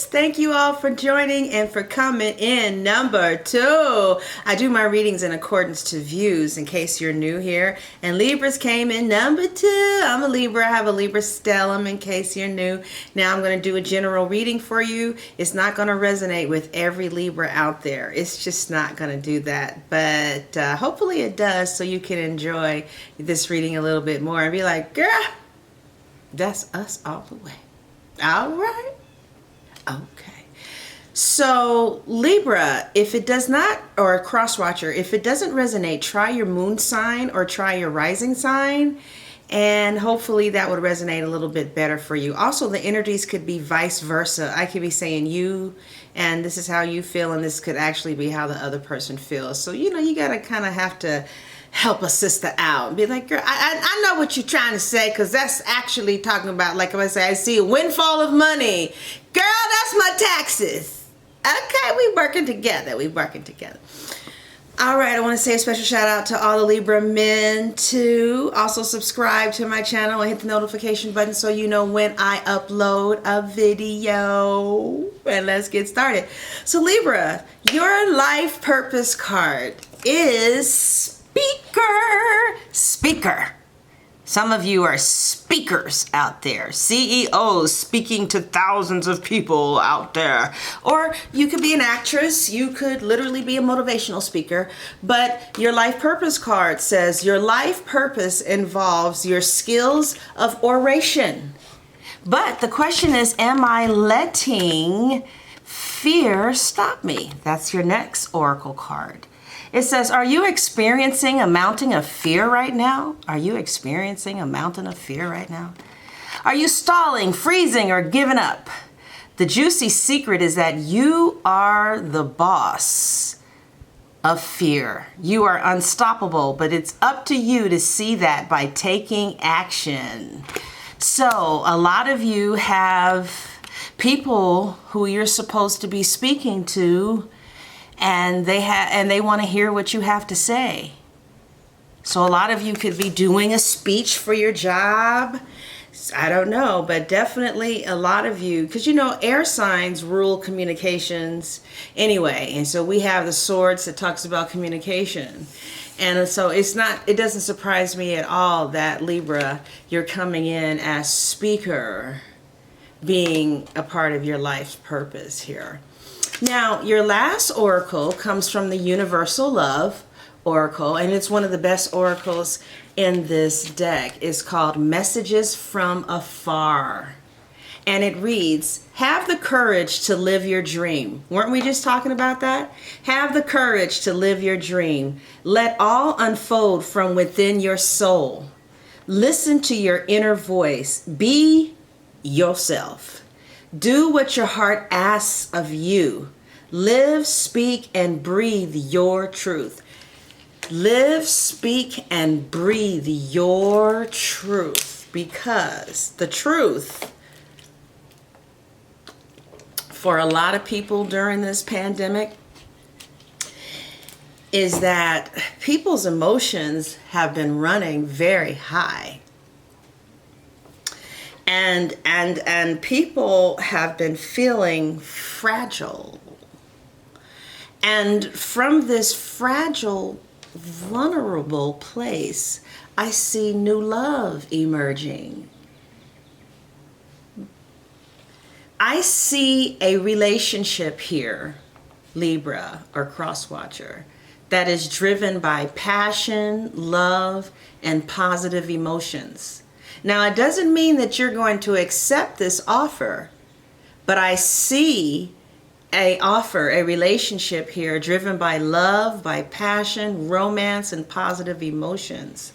Thank you all for joining and for coming in. Number 2. I do my readings in accordance to views in case you're new here. And Libras came in number 2. I'm a Libra. I have a Libra stellium in case you're new. Now I'm going to do a general reading for you. It's not going to resonate with every Libra out there. It's just not going to do that. But hopefully it does, so you can enjoy this reading a little bit more and be like, girl, that's us all the way. All right. Okay. So Libra, if it does not, or a cross watcher, if it doesn't resonate, try your moon sign or try your rising sign, and hopefully that would resonate a little bit better for you. Also, the energies could be vice versa. I could be saying you, and this is how you feel, and this could actually be how the other person feels. So, you know, you got to kind of have to help a sister out and be like, girl, I know what you're trying to say, because that's actually talking about, like if I say, I see a windfall of money. Girl, that's my taxes. Okay, we working together. All right, I want to say a special shout out to all the Libra men too. Also subscribe to my channel and hit the notification button so you know when I upload a video. And let's get started. So Libra, your life purpose card is Speaker. Some of you are speakers out there, CEOs speaking to thousands of people out there. Or you could be an actress, you could literally be a motivational speaker, but your life purpose card says your life purpose involves your skills of oration. But the question is, am I letting fear stop me? That's your next oracle card. It says, are you experiencing a mountain of fear right now? Are you experiencing a mountain of fear right now? Are you stalling, freezing, or giving up? The juicy secret is that you are the boss of fear. You are unstoppable, but it's up to you to see that by taking action. So a lot of you have people who you're supposed to be speaking to, and they want to hear what you have to say. So a lot of you could be doing a speech for your job. I don't know, but definitely a lot of you, because you know air signs rule communications anyway, and so we have the swords that talks about communication. And so it doesn't surprise me at all that Libra, you're coming in as speaker, being a part of your life's purpose here. Now, your last oracle comes from the Universal Love Oracle, and it's one of the best oracles in this deck. It's called Messages from Afar. And it reads, have the courage to live your dream. Weren't we just talking about that? Have the courage to live your dream. Let all unfold from within your soul. Listen to your inner voice. Be yourself. Do what your heart asks of you. Live, speak, and breathe your truth. Live, speak, and breathe your truth, because the truth for a lot of people during this pandemic is that people's emotions have been running very high. And people have been feeling fragile. And from this fragile, vulnerable place, I see new love emerging. I see a relationship here, Libra or Crosswatcher, that is driven by passion, love, and positive emotions. Now, it doesn't mean that you're going to accept this offer, but I see a relationship here driven by love, by passion, romance, and positive emotions.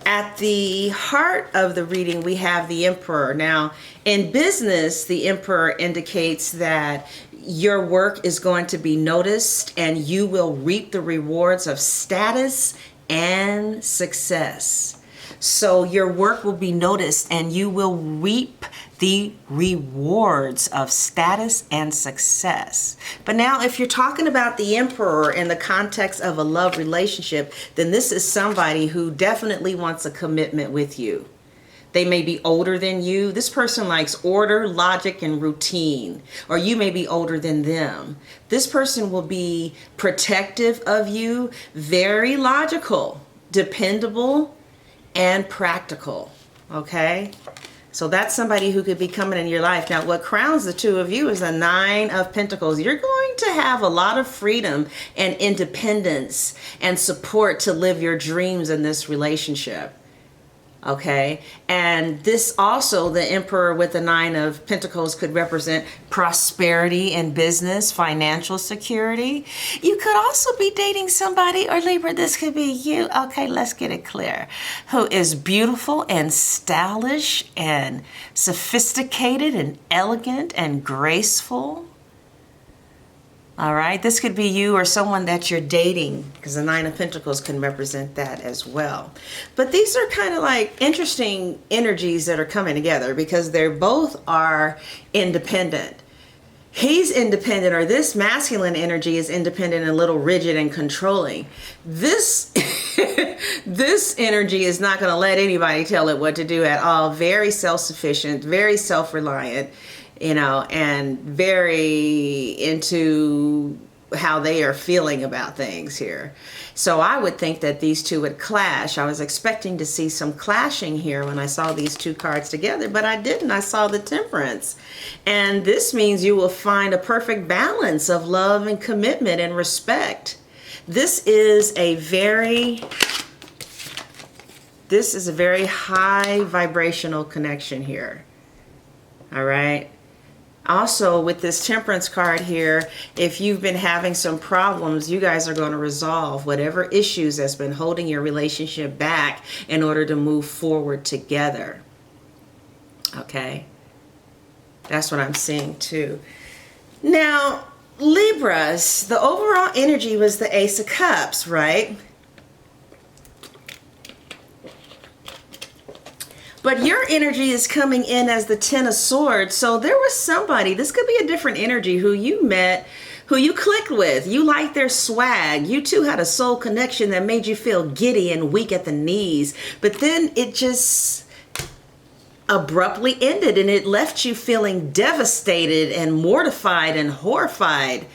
At the heart of the reading, we have the Emperor. Now, in business, the Emperor indicates that your work is going to be noticed and you will reap the rewards of status and success. So your work will be noticed and you will reap the rewards of status and success. But now if you're talking about the Emperor in the context of a love relationship, then this is somebody who definitely wants a commitment with you. They may be older than you. This person likes order, logic, and routine. Or you may be older than them. This person will be protective of you, very logical, dependable, and practical. Okay? So that's somebody who could be coming in your life. Now, what crowns the two of you is the Nine of Pentacles. You're going to have a lot of freedom and independence and support to live your dreams in this relationship. Okay, and this also, the Emperor with the Nine of Pentacles could represent prosperity in business, financial security. You could also be dating somebody, or Libra, this could be you. Okay, let's get it clear. Who is beautiful and stylish and sophisticated and elegant and graceful. All right, this could be you or someone that you're dating, because the Nine of Pentacles can represent that as well. But these are kind of like interesting energies that are coming together because they both are independent. He's independent, or this masculine energy is independent and a little rigid and controlling. This this energy is not going to let anybody tell it what to do at all. Very self-sufficient, very self-reliant, you know, and very into how they are feeling about things here. So I would think that these two would clash. I was expecting to see some clashing here when I saw these two cards together, but I didn't. I saw the Temperance. And this means you will find a perfect balance of love and commitment and respect. This is a very high vibrational connection here. All right. Also, with this Temperance card here, if you've been having some problems, you guys are going to resolve whatever issues that's been holding your relationship back in order to move forward together. Okay? That's what I'm seeing too. Now, Libras, the overall energy was the Ace of Cups, right? But your energy is coming in as the Ten of Swords. So there was somebody, this could be a different energy, who you met, who you clicked with. You liked their swag. You two had a soul connection that made you feel giddy and weak at the knees. But then it just abruptly ended and it left you feeling devastated and mortified and horrified.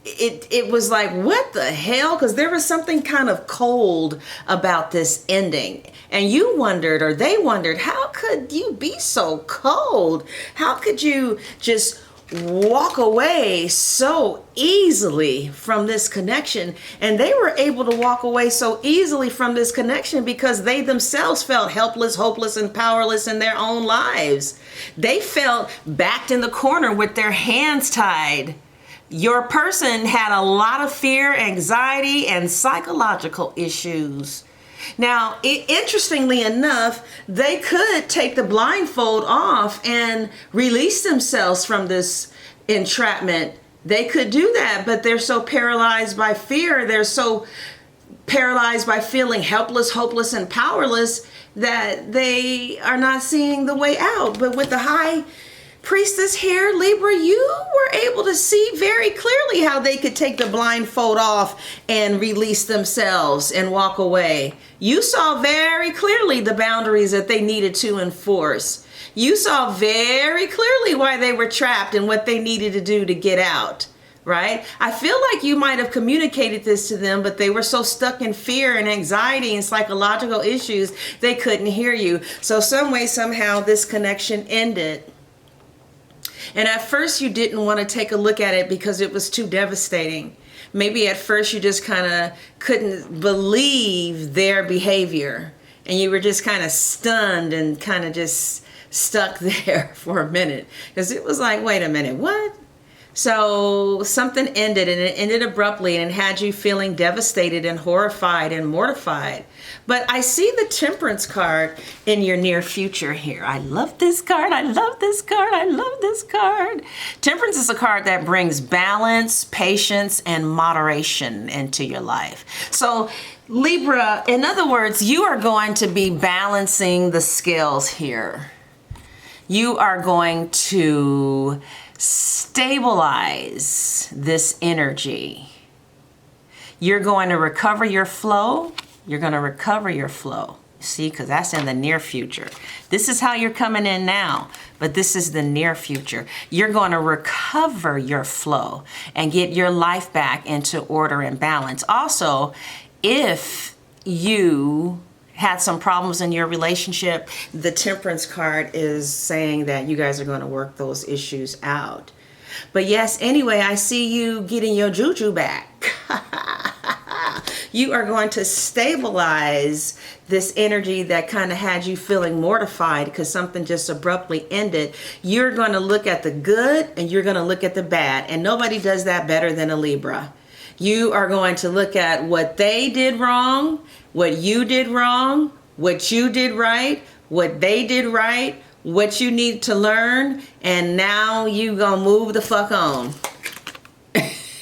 It was like, what the hell? Because there was something kind of cold about this ending. And you wondered, or they wondered, how could you be so cold? How could you just walk away so easily from this connection? And they were able to walk away so easily from this connection because they themselves felt helpless, hopeless, and powerless in their own lives. They felt backed in the corner with their hands tied. Your person had a lot of fear, anxiety, and psychological issues. Now, interestingly enough, they could take the blindfold off and release themselves from this entrapment. They could do that, but they're so paralyzed by fear. They're so paralyzed by feeling helpless, hopeless, and powerless that they are not seeing the way out. But with the High Priestess here, Libra, you were able to see very clearly how they could take the blindfold off and release themselves and walk away. You saw very clearly the boundaries that they needed to enforce. You saw very clearly why they were trapped and what they needed to do to get out, right? I feel like you might have communicated this to them, but they were so stuck in fear and anxiety and psychological issues, they couldn't hear you. So some way, somehow, this connection ended. And at first you didn't want to take a look at it because it was too devastating. Maybe at first you just kind of couldn't believe their behavior. And you were just kind of stunned and kind of just stuck there for a minute. Because it was like, wait a minute, what? So something ended, and it ended abruptly, and it had you feeling devastated and horrified and mortified. But I see the Temperance card in your near future here. I love this card. I love this card. I love this card. Temperance is a card that brings balance, patience, and moderation into your life. So Libra, in other words, you are going to be balancing the scales here. You are going to stabilize this energy. You're going to recover your flow. You're going to recover your flow. See, because that's in the near future. This is how you're coming in now, but this is the near future. You're going to recover your flow and get your life back into order and balance. Also, if you had some problems in your relationship, the Temperance card is saying that you guys are going to work those issues out. But yes, anyway, I see you getting your juju back. You are going to stabilize this energy that kind of had you feeling mortified because something just abruptly ended. You're going to look at the good and you're going to look at the bad. And nobody does that better than a Libra. You are going to look at what they did wrong, what you did wrong, what you did right, what they did right, what you need to learn, and now you gonna move the fuck on.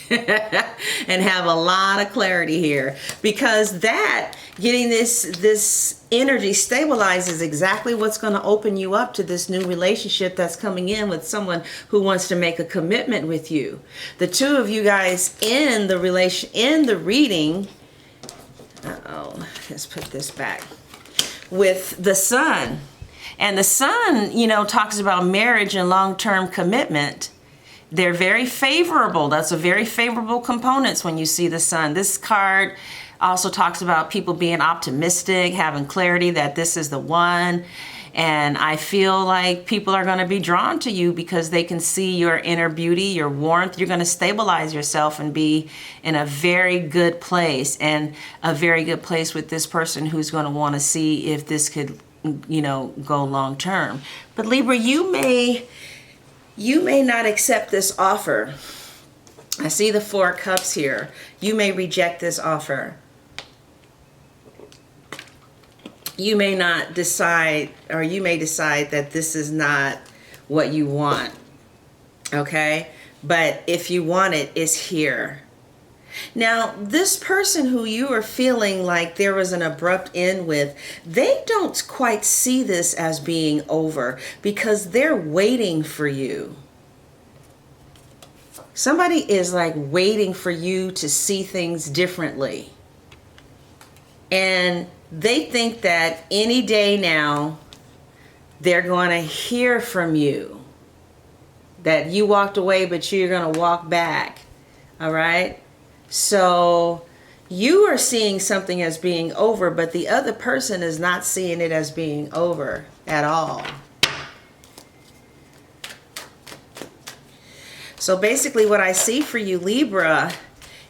And have a lot of clarity here, because that getting this energy stabilized is exactly what's going to open you up to this new relationship that's coming in with someone who wants to make a commitment with you. The two of you guys in the reading, let's put this back, with the Sun. And the Sun, you know, talks about marriage and long-term commitment. They're very favorable. That's a very favorable components when you see the Sun. This card also talks about people being optimistic, having clarity that this is the one. And I feel like people are going to be drawn to you because they can see your inner beauty, your warmth. You're going to stabilize yourself and be in a very good place, and a very good place with this person who's going to want to see if this could, you know, go long term. But Libra, you may not accept this offer. I see the Four of Cups here. You may reject this offer. You may not decide, or you may decide that this is not what you want. Okay? But if you want it, it's here. Now, this person who you are feeling like there was an abrupt end with, they don't quite see this as being over because they're waiting for you. Somebody is like waiting for you to see things differently. And they think that any day now, they're going to hear from you. That you walked away, but you're going to walk back. All right? So you are seeing something as being over, but the other person is not seeing it as being over at all. So basically what I see for you, Libra,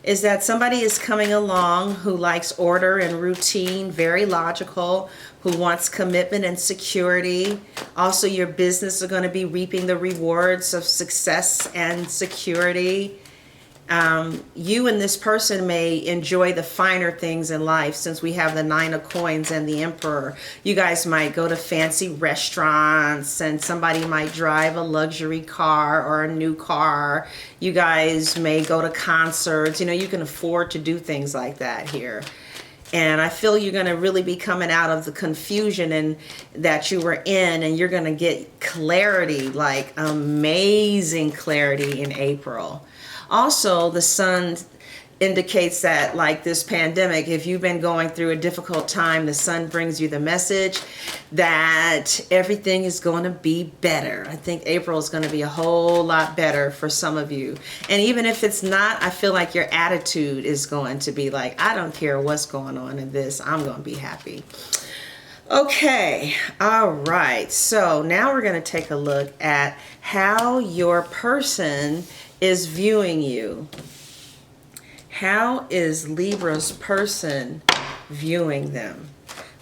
is that somebody is coming along who likes order and routine, very logical, who wants commitment and security. Also, your business are going to be reaping the rewards of success and security. You and this person may enjoy the finer things in life, since we have the Nine of Coins and the Emperor. You guys might go to fancy restaurants, and somebody might drive a luxury car or a new car. You guys may go to concerts. You know, you can afford to do things like that here. And I feel you're going to really be coming out of the confusion and that you were in, and you're going to get clarity, like amazing clarity in April. Also, the Sun indicates that, like this pandemic, if you've been going through a difficult time, the Sun brings you the message that everything is going to be better. I think April is going to be a whole lot better for some of you. And even if it's not, I feel like your attitude is going to be like, I don't care what's going on in this, I'm going to be happy. Okay, all right. So now we're going to take a look at how your person is viewing you. How is Libra's person viewing them?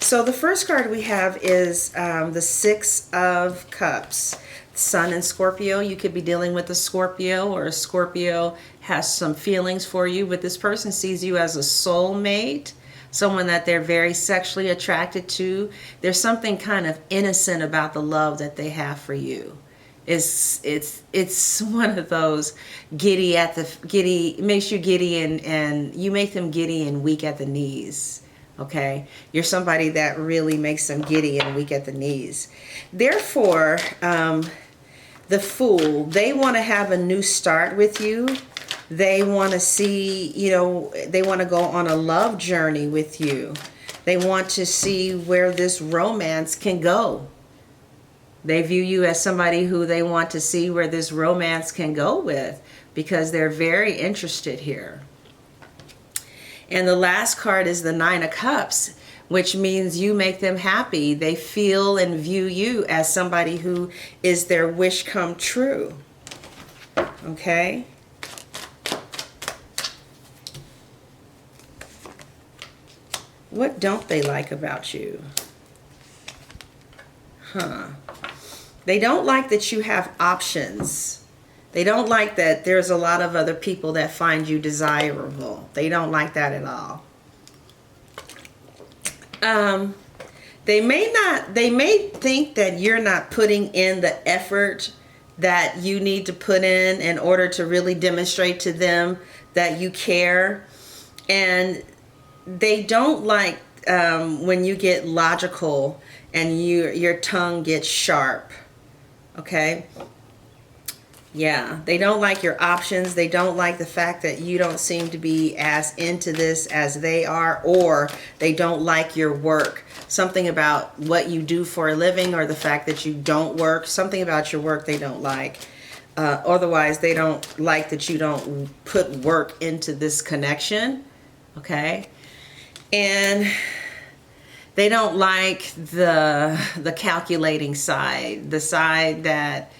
So the first card we have is the Six of Cups. Sun and Scorpio. You could be dealing with a Scorpio, or a Scorpio has some feelings for you, but this person sees you as a soulmate, someone that they're very sexually attracted to. There's something kind of innocent about the love that they have for you. It's one of those giddy, makes you giddy, and you make them giddy and weak at the knees. Okay, you're somebody that really makes them giddy and weak at the knees. Therefore, the Fool, they want to have a new start with you. They want to see, you know, they want to go on a love journey with you. They want to see where this romance can go. They view you as somebody who they want to see where this romance can go with, because they're very interested here. And the last card is the Nine of Cups, which means you make them happy. They feel and view you as somebody who is their wish come true. Okay? What don't they like about you? They don't like that you have options. They don't like that there's a lot of other people that find you desirable. They don't like that at all. They may think that you're not putting in the effort that you need to put in order to really demonstrate to them that you care. And they don't like when you get logical and your tongue gets sharp. Okay? Yeah, they don't like your options. They don't like the fact that you don't seem to be as into this as they are, or they don't like your work. Something about what you do for a living, or the fact that you don't work. Something about your work they don't like. Otherwise, they don't like that you don't put work into this connection. Okay? And they don't like the calculating side, the side that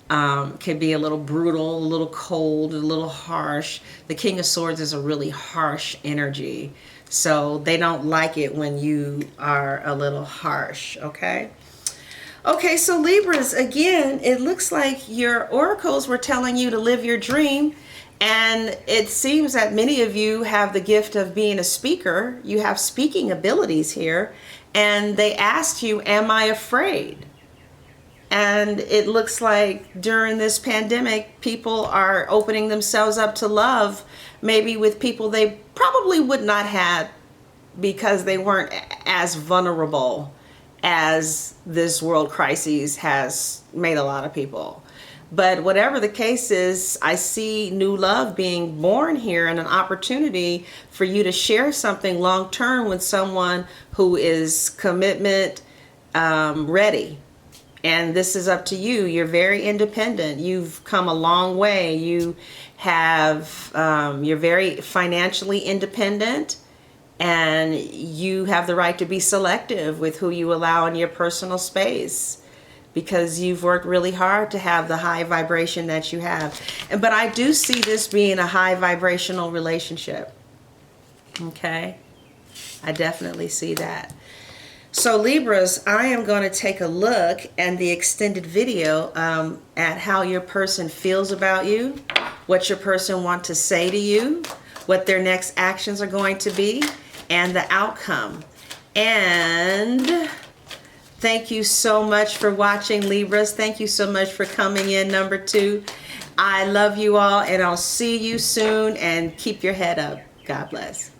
can be a little brutal, a little cold, a little harsh. The King of Swords is a really harsh energy. So they don't like it when you are a little harsh, okay? Okay, so Libras, again, it looks like your oracles were telling you to live your dream. And it seems that many of you have the gift of being a speaker. You have speaking abilities here. And they asked you, am I afraid? And it looks like during this pandemic, people are opening themselves up to love, maybe with people they probably would not have, because they weren't as vulnerable as this world crisis has made a lot of people. But whatever the case is, I see new love being born here, and an opportunity for you to share something long term with someone who is commitment ready. And this is up to you. You're very independent. You've come a long way. You have, you're very financially independent, and you have the right to be selective with who you allow in your personal space, because you've worked really hard to have the high vibration that you have. But I do see this being a high vibrational relationship. Okay? I definitely see that. So Libras, I am going to take a look at the extended video at how your person feels about you, what your person wants to say to you, what their next actions are going to be, and the outcome. And thank you so much for watching, Libras. Thank you so much for coming in, number 2. I love you all, and I'll see you soon, and keep your head up. God bless.